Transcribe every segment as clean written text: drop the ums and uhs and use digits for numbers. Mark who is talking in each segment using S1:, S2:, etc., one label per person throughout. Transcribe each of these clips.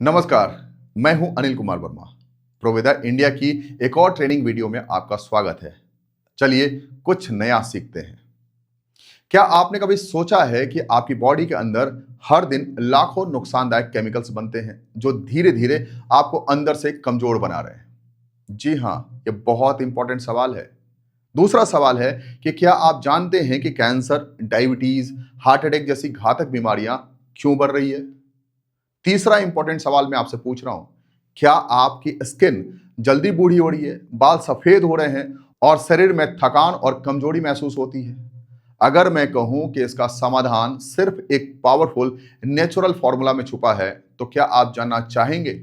S1: नमस्कार, मैं हूं अनिल कुमार वर्मा। प्रोवेदा इंडिया की एक और ट्रेनिंग वीडियो में आपका स्वागत है। चलिए कुछ नया सीखते हैं। क्या आपने कभी सोचा है कि आपकी बॉडी के अंदर हर दिन लाखों नुकसानदायक केमिकल्स बनते हैं जो धीरे धीरे आपको अंदर से कमजोर बना रहे हैं? जी हां, ये बहुत इंपॉर्टेंट सवाल है। दूसरा सवाल है कि क्या आप जानते हैं कि कैंसर, डायबिटीज, हार्ट अटैक जैसी घातक बीमारियां क्यों बढ़ रही है? तीसरा इंपॉर्टेंट सवाल मैं आपसे पूछ रहा हूं, क्या आपकी स्किन जल्दी बूढ़ी हो रही है, बाल सफेद हो रहे हैं और शरीर में थकान और कमजोरी महसूस होती है? अगर मैं कहूं कि इसका समाधान सिर्फ एक पावरफुल नेचुरल फॉर्मूला में छुपा है, तो क्या आप जानना चाहेंगे?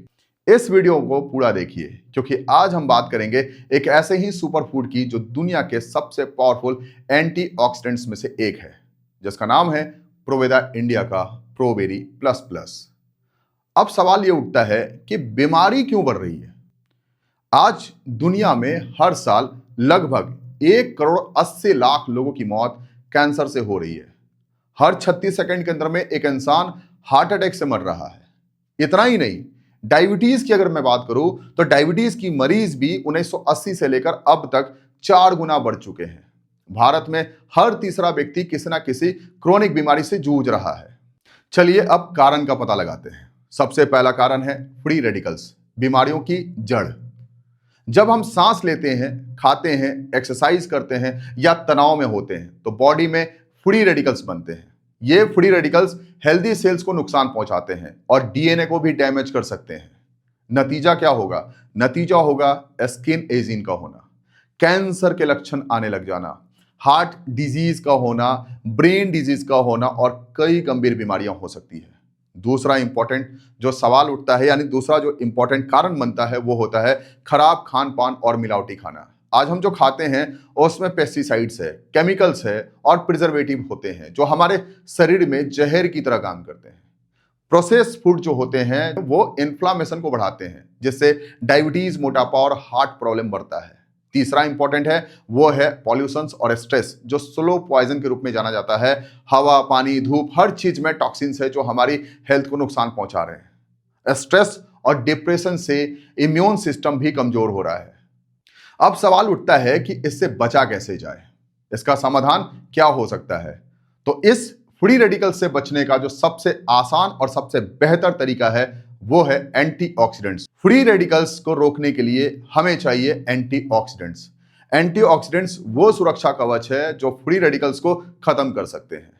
S1: इस वीडियो को पूरा देखिए, क्योंकि आज हम बात करेंगे एक ऐसे ही सुपर फूड की जो दुनिया के सबसे पावरफुल एंटीऑक्सीडेंट्स में से एक है, जिसका नाम है प्रोवेदा इंडिया का प्रोबेरी प्लस प्लस। अब सवाल यह उठता है कि बीमारी क्यों बढ़ रही है? आज दुनिया में हर साल लगभग 1 करोड़ 80 लाख लोगों की मौत कैंसर से हो रही है। हर 36 सेकंड के अंदर में एक इंसान हार्ट अटैक से मर रहा है। इतना ही नहीं, डायबिटीज की अगर मैं बात करूं तो डायबिटीज की मरीज भी 1980 से लेकर अब तक 4 गुना बढ़ चुके हैं। भारत में हर तीसरा व्यक्ति किसी ना किसी क्रोनिक बीमारी से जूझ रहा है। चलिए अब कारण का पता लगाते हैं। सबसे पहला कारण है फ्री रेडिकल्स, बीमारियों की जड़। जब हम सांस लेते हैं, खाते हैं, एक्सरसाइज करते हैं या तनाव में होते हैं तो बॉडी में फ्री रेडिकल्स बनते हैं। ये फ्री रेडिकल्स हेल्दी सेल्स को नुकसान पहुंचाते हैं और डीएनए को भी डैमेज कर सकते हैं। नतीजा क्या होगा? नतीजा होगा स्किन एजिंग का होना, कैंसर के लक्षण आने लग जाना, हार्ट डिजीज का होना, ब्रेन डिजीज का होना और कई गंभीर बीमारियां हो सकती है। दूसरा इंपॉर्टेंट जो सवाल उठता है, यानी दूसरा जो इंपॉर्टेंट कारण बनता है, वो होता है खराब खान पान और मिलावटी खाना। आज हम जो खाते हैं उसमें पेस्टिसाइड्स है, केमिकल्स है और प्रिजर्वेटिव होते हैं जो हमारे शरीर में जहर की तरह काम करते हैं। प्रोसेस्ड फूड जो होते हैं वो इन्फ्लामेशन को बढ़ाते हैं, जिससे डायबिटीज, मोटापा और हार्ट प्रॉब्लम बढ़ता है। तीसरा इंपॉर्टेंट है वो है पॉल्यूशंस और स्ट्रेस, जो स्लो पॉइजन के रूप में जाना जाता है। हवा, पानी, धूप, हर चीज में टॉक्सिन्स है जो हमारी हेल्थ को नुकसान पहुंचा रहे हैं। स्ट्रेस और डिप्रेशन से इम्यून सिस्टम भी कमजोर हो रहा है। अब सवाल उठता है कि इससे बचा कैसे जाए, इसका समाधान क्या हो सकता है? तो इस फ्री रेडिकल से बचने का जो सबसे आसान और सबसे बेहतर तरीका है वो है एंटीऑक्सीडेंट्स। फ्री रेडिकल्स को रोकने के लिए हमें चाहिए एंटीऑक्सीडेंट्स। एंटीऑक्सीडेंट्स वो सुरक्षा कवच है जो फ्री रेडिकल्स को खत्म कर सकते हैं।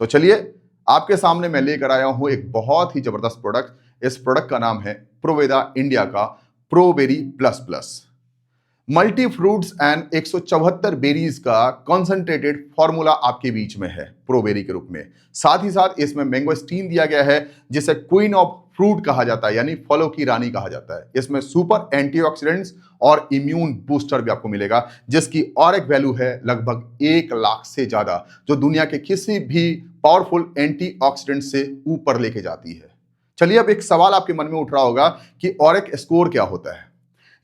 S1: तो चलिए आपके सामने मैं लेकर आया हूं एक बहुत ही जबरदस्त प्रोडक्ट। इस प्रोडक्ट का नाम है प्रोवेदा इंडिया का Proberry plus plus. Multi fruits and 174 berries का कॉन्सेंट्रेटेड फॉर्मूला आपके बीच में है प्रोबेरी के रूप में। साथ ही साथ इसमें मैंगोस्टीन दिया गया है, जिसे क्वीन ऑफ फ्रूट कहा जाता है, यानी फलों की रानी कहा जाता है। इसमें सुपर एंटीऑक्सीडेंट्स और इम्यून बूस्टर भी आपको मिलेगा, जिसकी और एक वैल्यू है लगभग 1 लाख से ज्यादा, जो दुनिया के किसी भी पावरफुल एंटीऑक्सीडेंट से ऊपर लेके जाती है। चलिए अब एक सवाल आपके मन में उठ रहा होगा कि ऑरिक स्कोर क्या होता है?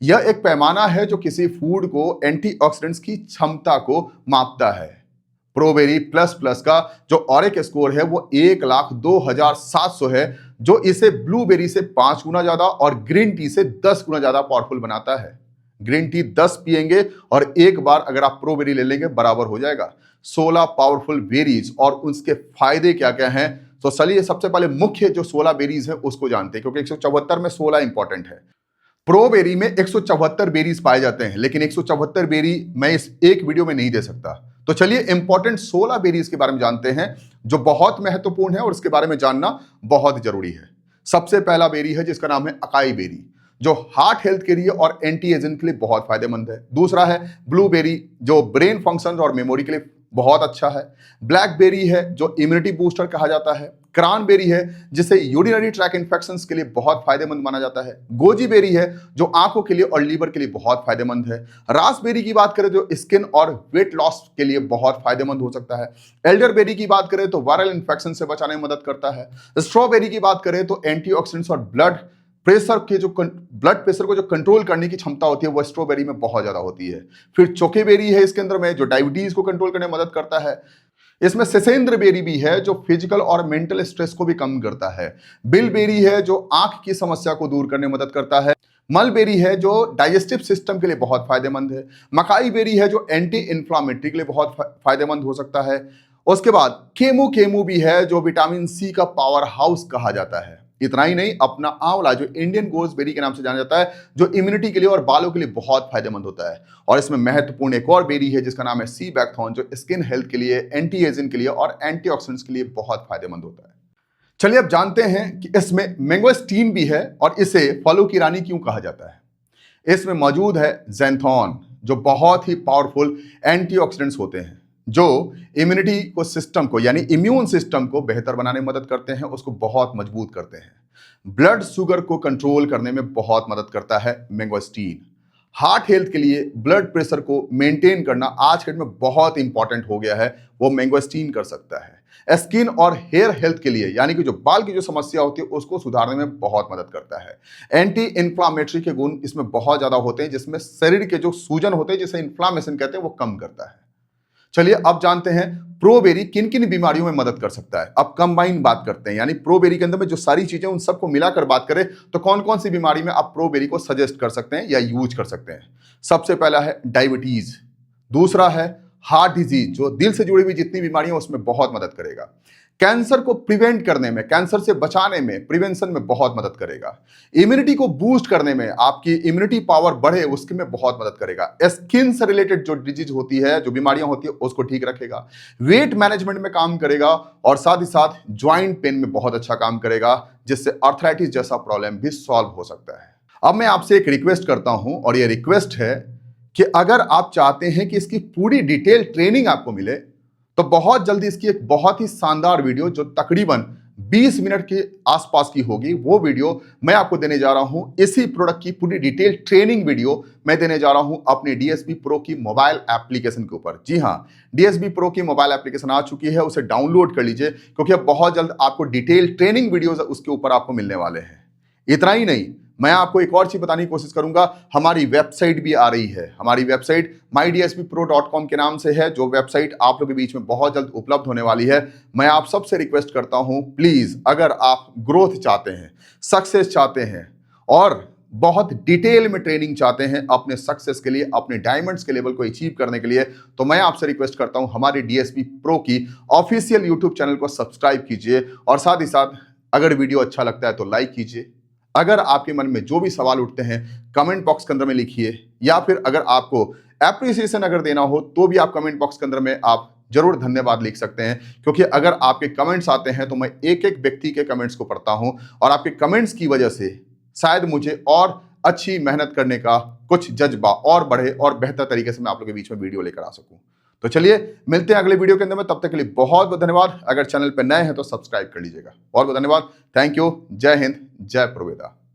S1: यह एक पैमाना है जो किसी फूड को एंटीऑक्सीडेंट्स की क्षमता को मापता है। प्रोबेरी प्लस प्लस का जो ऑरिक स्कोर है वो 1,02,700 है, जो इसे ब्लूबेरी से 5 गुना ज्यादा और ग्रीन टी से 10 गुना ज्यादा पावरफुल बनाता है। ग्रीन टी 10 पिएंगे और एक बार अगर आप प्रोबेरी ले लेंगे बराबर हो जाएगा 16 पावरफुल बेरीज। और उसके फायदे क्या क्या हैं, तो चलिए सबसे पहले मुख्य जो 16 बेरीज है उसको जानते हैं, क्योंकि 174 में 16 इंपॉर्टेंट है। प्रोबेरी में 174 बेरीज पाए जाते हैं, लेकिन 174 बेरी मैं इस एक वीडियो में नहीं दे सकता। तो चलिए इंपॉर्टेंट 16 बेरीज के बारे में जानते हैं जो बहुत महत्वपूर्ण है और इसके बारे में जानना बहुत जरूरी है। सबसे पहला बेरी है जिसका नाम है अकाई बेरी, जो हार्ट हेल्थ के लिए और एंटी एजिंग के लिए बहुत फायदेमंद है। दूसरा है ब्लूबेरी, जो ब्रेन फंक्शन और मेमोरी के लिए बहुत अच्छा है। ब्लैकबेरी है जो इम्यूनिटी बूस्टर कहा जाता है। क्रैनबेरी है जिसे यूरिनरी ट्रैक इन्फेक्शंस के लिए बहुत फायदेमंद माना जाता है। गोजी बेरी है जो आंखों के लिए और लीवर के लिए बहुत फायदेमंद है। रास्पबेरी की बात करें तो स्किन और वेट लॉस के लिए बहुत फायदेमंद हो सकता है। एल्डरबेरी की बात करें तो वायरल इन्फेक्शन से बचाने में मदद करता है। स्ट्रॉबेरी की बात करें तो एंटीऑक्सीडेंट्स और ब्लड प्रेशर को जो कंट्रोल करने की क्षमता होती है वो स्ट्रॉबेरी में बहुत ज्यादा होती है। फिर चोकेबेरी है इसके अंदर में, जो डायबिटीज को कंट्रोल करने में मदद करता है। इसमें सेसेंद्र बेरी भी है जो फिजिकल और मेंटल स्ट्रेस को भी कम करता है। बिलबेरी है जो आंख की समस्या को दूर करने में मदद करता है। मलबेरी है जो डाइजेस्टिव सिस्टम के लिए बहुत फायदेमंद है। मकाई बेरी है जो एंटी इंफ्लामेटरी के लिए बहुत फायदेमंद हो सकता है। उसके बाद केमू केमू भी है जो विटामिन सी का पावर हाउस कहा जाता है। इतना ही नहीं, अपना आंवला जो इंडियन गोसबेरी के नाम से जाना जाता है, जो इम्यूनिटी के लिए और बालों के लिए बहुत फायदेमंद होता है। और इसमें महत्वपूर्ण एक और बेरी है जिसका नाम है सी बैकथॉर्न, जो स्किन हेल्थ के लिए, एंटी एजिंग के लिए और एंटीऑक्सीडेंट्स के लिए बहुत फायदेमंद होता है। चलिए अब जानते हैं कि इसमें मैंगोस्टीन भी है और इसे फलों की रानी क्यों कहा जाता है। इसमें मौजूद है ज़ैंथोन, जो बहुत ही पावरफुल एंटीऑक्सीडेंट्स होते हैं, जो इम्यूनिटी को सिस्टम को यानी इम्यून सिस्टम को बेहतर बनाने में मदद करते हैं, उसको बहुत मजबूत करते हैं। ब्लड शुगर को कंट्रोल करने में बहुत मदद करता है मैंगोस्टीन। हार्ट हेल्थ के लिए, ब्लड प्रेशर को मेंटेन करना आज के डेट में बहुत इंपॉर्टेंट हो गया है, वो मैंगोस्टीन कर सकता है। स्किन और हेयर हेल्थ के लिए, यानी कि जो बाल की जो समस्या होती है उसको सुधारने में बहुत मदद करता है। एंटी इंफ्लामेटरी के गुण इसमें बहुत ज्यादा होते हैं, जिसमें शरीर के जो सूजन होते हैं, जिसे इन्फ्लामेशन कहते हैं, वो कम करता है। चलिए अब जानते हैं प्रोबेरी किन किन बीमारियों में मदद कर सकता है। अब कंबाइन बात करते हैं, यानी प्रोबेरी के अंदर में जो सारी चीजें उन सबको मिलाकर बात करें तो कौन कौन सी बीमारी में आप प्रोबेरी को सजेस्ट कर सकते हैं या यूज कर सकते हैं। सबसे पहला है डायबिटीज, दूसरा है हार्ट डिजीज, जो दिल से जुड़ी हुई जितनी बीमारियां उसमें बहुत मदद करेगा। कैंसर को प्रिवेंट करने में, कैंसर से बचाने में, प्रिवेंशन में बहुत मदद करेगा। इम्यूनिटी को बूस्ट करने में, आपकी इम्यूनिटी पावर बढ़े उसके में बहुत मदद करेगा। स्किन से रिलेटेड जो डिजीज होती है, जो बीमारियां होती है, उसको ठीक रखेगा। वेट मैनेजमेंट में काम करेगा और साथ ही साथ ज्वाइंट पेन में बहुत अच्छा काम करेगा, जिससे आर्थराइटिस जैसा प्रॉब्लम भी सॉल्व हो सकता है। अब मैं आपसे एक रिक्वेस्ट करता हूं और यह रिक्वेस्ट है कि अगर आप चाहते हैं कि इसकी पूरी डिटेल ट्रेनिंग आपको मिले तो बहुत जल्दी इसकी एक बहुत ही शानदार वीडियो, जो तकरीबन 20 मिनट के आसपास की होगी, वो वीडियो मैं आपको देने जा रहा हूं। इसी प्रोडक्ट की पूरी डिटेल ट्रेनिंग वीडियो मैं देने जा रहा हूं अपने डीएसबी प्रो की मोबाइल एप्लीकेशन के ऊपर। जी हां, डीएसबी प्रो की मोबाइल एप्लीकेशन आ चुकी है, उसे डाउनलोड कर लीजिए, क्योंकि अब बहुत जल्द आपको डिटेल ट्रेनिंग वीडियोज उसके ऊपर आपको मिलने वाले हैं। इतना ही नहीं, मैं आपको एक और चीज बताने की कोशिश करूंगा। हमारी वेबसाइट भी आ रही है। हमारी वेबसाइट mydsbpro.com के नाम से है, जो वेबसाइट आप लोगों के बीच में बहुत जल्द उपलब्ध होने वाली है। मैं आप सबसे रिक्वेस्ट करता हूं, प्लीज अगर आप ग्रोथ चाहते हैं, सक्सेस चाहते हैं और बहुत डिटेल में ट्रेनिंग चाहते हैं अपने सक्सेस के लिए, अपने डायमंड्स के लेवल को अचीव करने के लिए, तो मैं आपसे रिक्वेस्ट करता हूं हमारे डीएसबी प्रो की ऑफिशियल यूट्यूब चैनल को सब्सक्राइब कीजिए और साथ ही साथ अगर वीडियो अच्छा लगता है तो लाइक कीजिए। अगर आपके मन में जो भी सवाल उठते हैं कमेंट बॉक्स के अंदर में लिखिए, या फिर अगर आपको एप्रिसिएशन अगर देना हो तो भी आप कमेंट बॉक्स के अंदर में आप जरूर धन्यवाद लिख सकते हैं, क्योंकि अगर आपके कमेंट्स आते हैं तो मैं एक एक व्यक्ति के कमेंट्स को पढ़ता हूं और आपके कमेंट्स की वजह से शायद मुझे और अच्छी मेहनत करने का कुछ जज्बा और बढ़े और बेहतर तरीके से मैं आप लोगों के बीच में वीडियो लेकर आ सकूं। तो चलिए मिलते हैं अगले वीडियो के अंदर में, तब तक के लिए बहुत बहुत धन्यवाद। अगर चैनल पर नए हैं तो सब्सक्राइब कर लीजिएगा। बहुत बहुत धन्यवाद। Thank you. जय हिंद, जय प्रोवेदा।